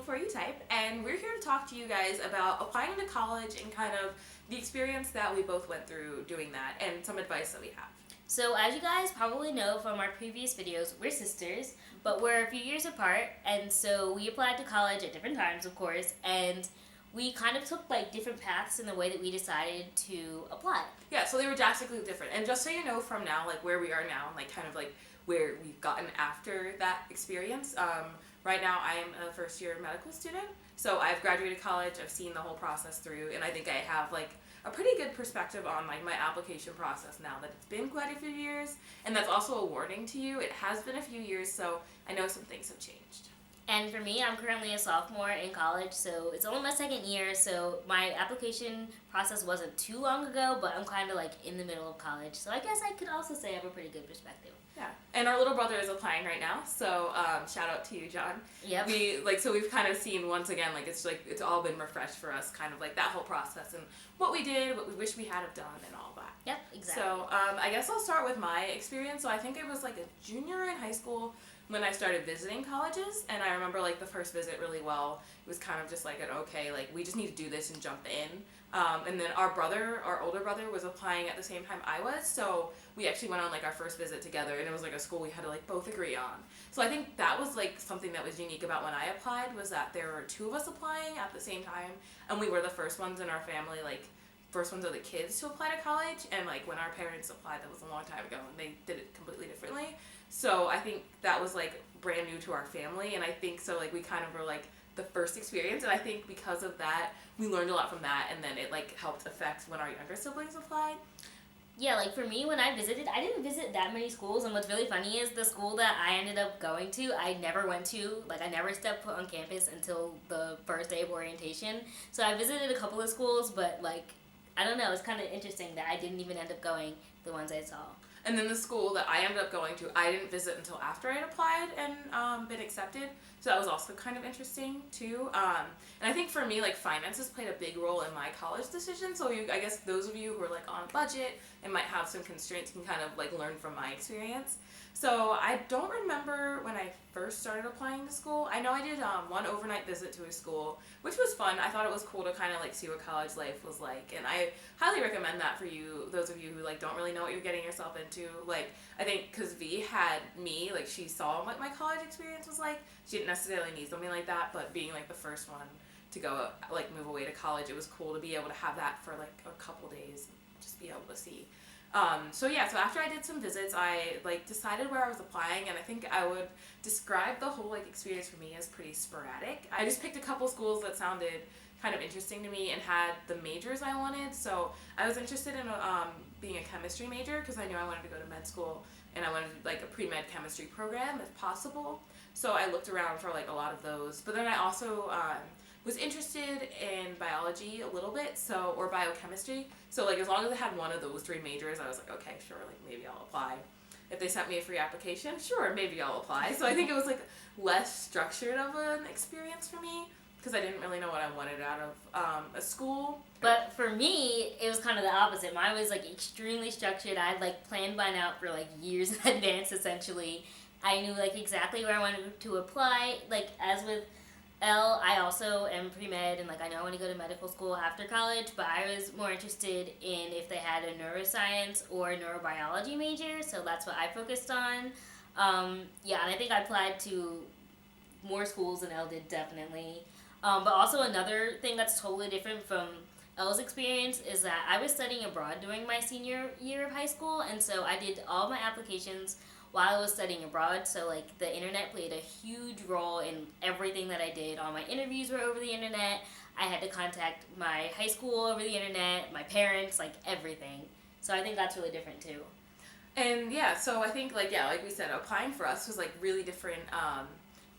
Before You Type, and we're here to talk to you guys about applying to college and kind of the experience that we both went through doing that and some advice that we have. So as you guys probably know from our previous videos, we're sisters, but we're a few years apart, and so we applied to college at different times, of course, and we kind of took like different paths in the way that we decided to apply. Yeah, so they were drastically different. And just so you know from now, like where we are now and like kind of like where we've gotten after that experience, right now I am a first year medical student. So I've graduated college, I've seen the whole process through, and I think I have like a pretty good perspective on like my application process now that it's been quite a few years. And that's also a warning to you, it has been a few years, so I know some things have changed. And for me, I'm currently a sophomore in college, so it's only my second year, so my application process wasn't too long ago, but I'm kind of like in the middle of college, so I guess I could also say I have a pretty good perspective. Yeah, and our little brother is applying right now, so shout out to you, John. Yep. So we've kind of seen once again, like it's all been refreshed for us, kind of like that whole process and what we did, what we wish we had have done, and all that. Yep, exactly. So I guess I'll start with my experience. So I think I was like a junior in high school when I started visiting colleges, and I remember like the first visit really well. It was kind of just like okay, like we just need to do this and jump in. And then our older brother was applying at the same time I was, so we actually went on like our first visit together, and it was like a school we had to like both agree on. So I think that was like something that was unique about when I applied, was that there were two of us applying at the same time, and we were the first ones in our family, like first ones of the kids to apply to college. And like when our parents applied, that was a long time ago, and they did it completely differently. So I think that was like brand new to our family, and I think so like we kind of were like the first experience, and I think because of that we learned a lot from that, and then it like helped affect when our younger siblings applied. Yeah, like for me, when I visited, I didn't visit that many schools, and what's really funny is the school that I ended up going to, I never went to, like I never stepped foot on campus until the first day of orientation. So I visited a couple of schools, but like, I don't know, it's kind of interesting that I didn't even end up going the ones I saw. And then the school that I ended up going to, I didn't visit until after I'd applied and been accepted. So that was also kind of interesting too. And I think for me, like finances played a big role in my college decision. So I guess those of you who are like on a budget and might have some constraints can kind of like learn from my experience. So I don't remember when I first started applying to school. I know I did one overnight visit to a school, which was fun. I thought it was cool to kind of like see what college life was like, and I highly recommend that for you, those of you who like don't really know what you're getting yourself into. Like I think because V had me, like she saw what my college experience was like. She didn't necessarily need something like that, but being like the first one to go like move away to college, it was cool to be able to have that for like a couple days, and just be able to see. So after I did some visits, I like decided where I was applying, and I think I would describe the whole like experience for me as pretty sporadic. I just picked a couple schools that sounded kind of interesting to me and had the majors I wanted. So I was interested in being a chemistry major because I knew I wanted to go to med school, and I wanted like a pre-med chemistry program if possible. So I looked around for like a lot of those, but then I also was interested in biology a little bit, or biochemistry. So like as long as I had one of those three majors, I was like, okay, sure, like maybe I'll apply. If they sent me a free application, sure, maybe I'll apply. So I think it was like less structured of an experience for me because I didn't really know what I wanted out of a school. But for me, it was kind of the opposite. Mine was like extremely structured. I had like planned mine out for like years in advance essentially. I knew like exactly where I wanted to apply. Like as with Elle, I also am pre-med, and like I know I want to go to medical school after college, but I was more interested in if they had a neuroscience or a neurobiology major, so that's what I focused on. And I think I applied to more schools than Elle did, definitely. But also another thing that's totally different from Elle's experience is that I was studying abroad during my senior year of high school, and so I did all my applications while I was studying abroad. So like the internet played a huge role in everything that I did. All my interviews were over the internet. I had to contact my high school over the internet, my parents, like everything. So I think that's really different too. And so I think like we said, applying for us was like really different.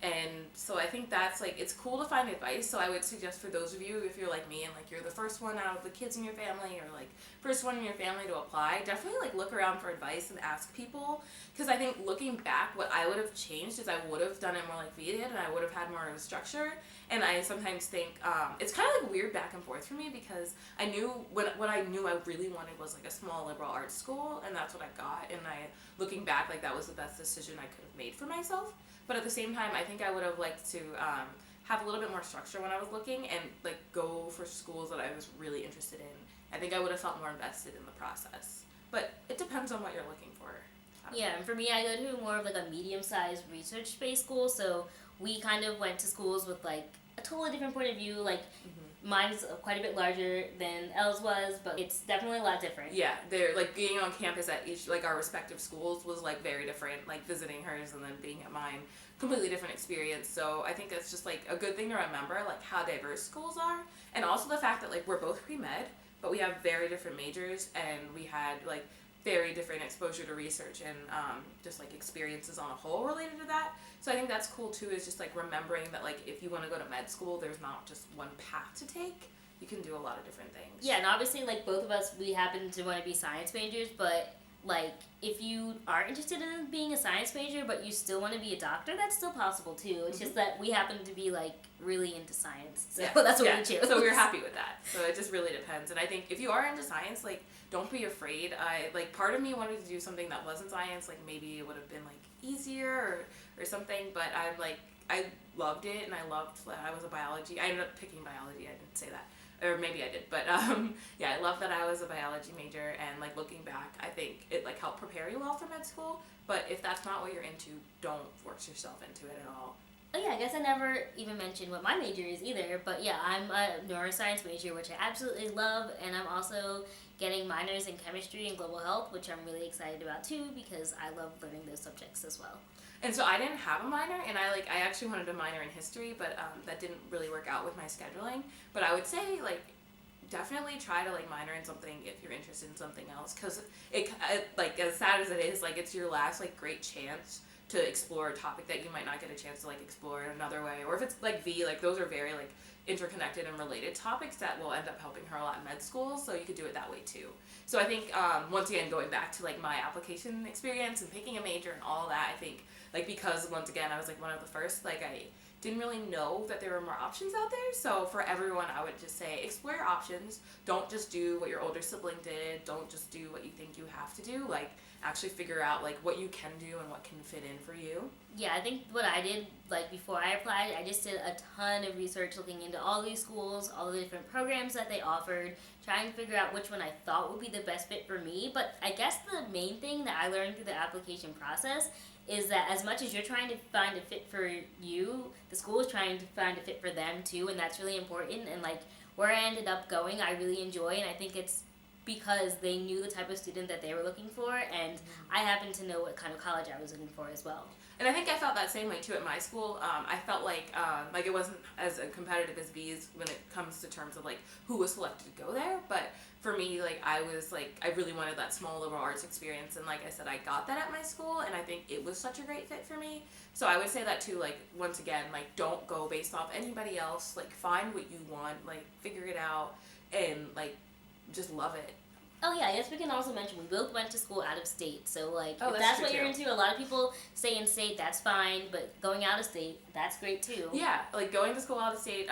And so I think that's like, it's cool to find advice. So I would suggest for those of you, if you're like me and like you're the first one out of the kids in your family, or like first one in your family to apply, definitely like look around for advice and ask people. Because I think looking back, what I would have changed is I would have done it more like V did, and I would have had more of a structure. And I sometimes think it's kind of like weird back and forth for me, because I knew what I knew I really wanted was like a small liberal arts school, and that's what I got. And looking back, like that was the best decision I could have made for myself. But at the same time, I think I would have liked to have a little bit more structure when I was looking and like go for schools that I was really interested in, I think I would have felt more invested in the process. But it depends on what you're looking for. Yeah, and for me, I go to more of like a medium-sized research-based school, so we kind of went to schools with like a totally different point of view. Like mine's quite a bit larger than Els was, but it's definitely a lot different. Yeah, they're like being on campus at each like our respective schools was like very different. Like visiting hers and then being at mine, completely different experience. So I think it's just like a good thing to remember like how diverse schools are, and also the fact that like we're both pre-med, but we have very different majors, and we had like very different exposure to research and just like experiences on a whole related to that. So I think that's cool too, is just like remembering that like if you want to go to med school, there's not just one path to take. You can do a lot of different things. Yeah, and obviously like both of us, we happen to want to be science majors, but like if you are interested in being a science major but you still want to be a doctor, that's still possible too. It's just that we happen to be like really into science, so that's what we chose. So we're happy with that. So it just really depends. And I think if you are into science, like don't be afraid. I like part of me wanted to do something that wasn't science, like maybe it would have been like easier or something, but I loved it, and I loved that I was a biology. I ended up picking biology. I didn't say that. Or maybe I did, but yeah, I love that I was a biology major, and like looking back, I think it like helped prepare you well for med school. But if that's not what you're into, don't force yourself into it at all. Oh yeah, I guess I never even mentioned what my major is either, but yeah, I'm a neuroscience major, which I absolutely love, and I'm also getting minors in chemistry and global health, which I'm really excited about too, because I love learning those subjects as well. And so I didn't have a minor, and I actually wanted a minor in history, but that didn't really work out with my scheduling. But I would say like definitely try to like minor in something if you're interested in something else, because it like as sad as it is, like it's your last like great chance to explore a topic that you might not get a chance to like explore in another way. Or if it's like V, like those are very like interconnected and related topics that will end up helping her a lot in med school, so you could do it that way too. So I think once again, going back to like my application experience and picking a major and all that, I think like because once again I was like one of the first, like I didn't really know that there were more options out there. So for everyone, I would just say explore your options. Don't just do what your older sibling did. Don't just do what you think you have to do. Like actually figure out like what you can do and what can fit in for you. Yeah, I think what I did like before I applied, I just did a ton of research looking into all these schools, all the different programs that they offered, trying to figure out which one I thought would be the best fit for me. But I guess the main thing that I learned through the application process is that as much as you're trying to find a fit for you, the school is trying to find a fit for them too, and that's really important. And like where I ended up going, I really enjoy, and I think it's because they knew the type of student that they were looking for, and I happen to know what kind of college I was looking for as well. And I think I felt that same way too at my school. I felt like it wasn't as competitive as V's when it comes to terms of like who was selected to go there. But for me, like I really wanted that small liberal arts experience, and like I said, I got that at my school, and I think it was such a great fit for me. So I would say that too. Like once again, like don't go based off anybody else. Like find what you want, like figure it out, and like just love it. Oh yeah, I guess we can also mention we both went to school out of state, so like Oh, if that's that's true, what you're too. into, a lot of people stay in state, that's fine, but going out of state, that's great too. Yeah, like going to school out of state,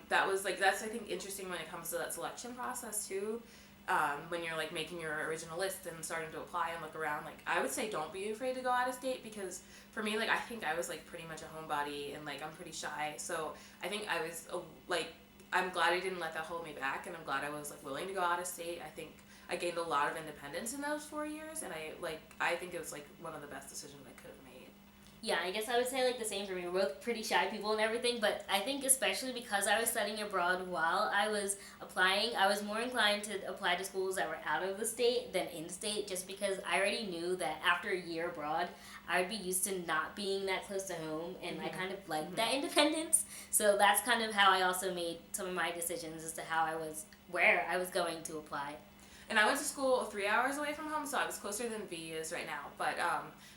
that's I think interesting when it comes to that selection process too. When you're like making your original list and starting to apply and look around, like I would say don't be afraid to go out of state, because for me, like I think I was like pretty much a homebody, and like I'm pretty shy, so I think I was like I'm glad I didn't let that hold me back, and I'm glad I was like willing to go out of state. I think I gained a lot of independence in those 4 years, and I think it was like one of the best decisions I could have made. Yeah, I guess I would say like the same for me. We're both pretty shy people and everything, but I think especially because I was studying abroad while I was applying, I was more inclined to apply to schools that were out of the state than in state, just because I already knew that after a year abroad, I would be used to not being that close to home, and I kind of liked that independence. So that's kind of how I also made some of my decisions as to where I was going to apply. And I went to school 3 hours away from home, so I was closer than V is right now. But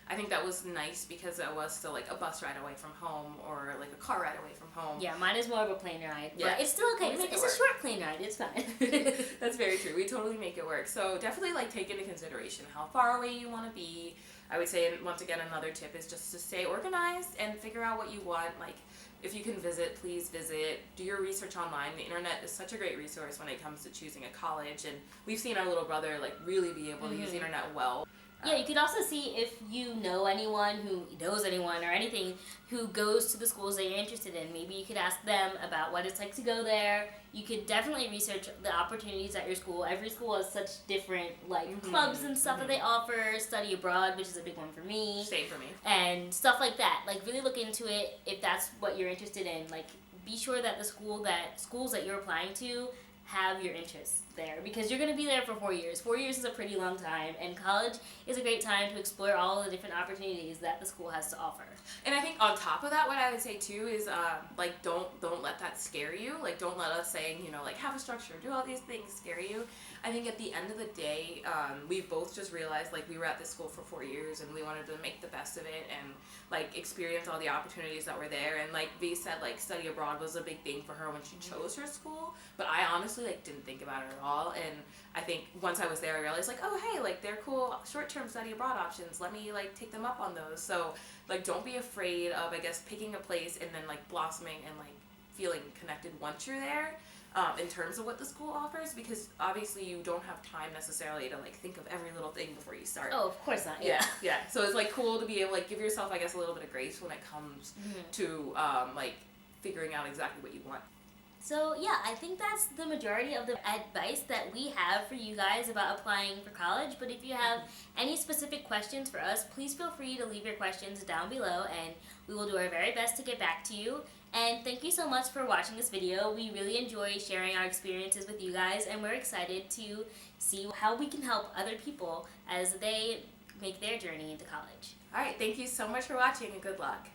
I think that was nice because it was still like a bus ride away from home, or like a car ride away from home. Yeah, mine is more of a plane ride, Yeah. but it's still okay. We make it It's a work. short plane ride. It's fine. That's very true. We totally make it work. So definitely like take into consideration how far away you want to be. I would say, once again, another tip is just to stay organized and figure out what you want. Like if you can visit, please visit. Do your research online. The internet is such a great resource when it comes to choosing a college, and we've seen our little brother like really be able to use the internet well. Yeah, you could also see if you know anyone who knows anyone or anything who goes to the schools that you're interested in. Maybe you could ask them about what it's like to go there. You could definitely research the opportunities at your school. Every school has such different like clubs and stuff that they offer. Study abroad, which is a big one for me. Same for me. And stuff like that. Like really look into it if that's what you're interested in. Like be sure that the schools that you're applying to have your interests there, because you're going to be there for 4 years. 4 years is a pretty long time, and college is a great time to explore all the different opportunities that the school has to offer. And I think on top of that, what I would say too is like don't let that scare you. Like don't let us saying, you know, like have a structure, do all these things scare you. I think at the end of the day, we both just realized like we were at this school for 4 years and we wanted to make the best of it and like experience all the opportunities that were there. And like V said, like study abroad was a big thing for her when she chose her school, but I honestly like didn't think about it at all. And I think once I was there, I realized like, oh hey, like they're cool short-term study abroad options. Let me like take them up on those. So like don't be afraid of, I guess, picking a place and then like blossoming and like feeling connected once you're there. In terms of what the school offers, because obviously you don't have time necessarily to like think of every little thing before you start. Oh, of course not. Yeah. So it's like cool to be able to like give yourself, I guess, a little bit of grace when it comes to like figuring out exactly what you want. So yeah, I think that's the majority of the advice that we have for you guys about applying for college. But if you have any specific questions for us, please feel free to leave your questions down below and we will do our very best to get back to you. And thank you so much for watching this video. We really enjoy sharing our experiences with you guys, and we're excited to see how we can help other people as they make their journey into college. All right, thank you so much for watching and good luck.